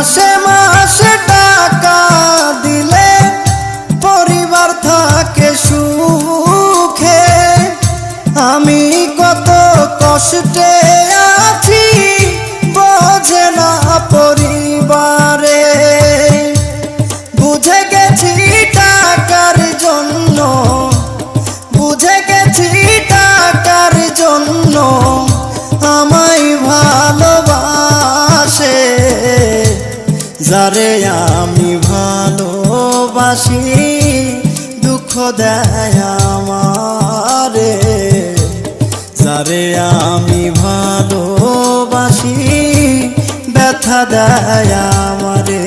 মাসে মাসে টাকা দিলে পরিবার থাকে সুখে। আমি কত কষ্টে আছি বোঝে না পরিবারে। বুঝে গেছি টাকার জন্য, বুঝে গেছি টাকার জন্য আমায় ভালোবাসে। যারে আমি ভালোবাসি দুঃখ দেয় আমারে। যারে আমি ভালোবাসি ব্যথা দেয় আমারে।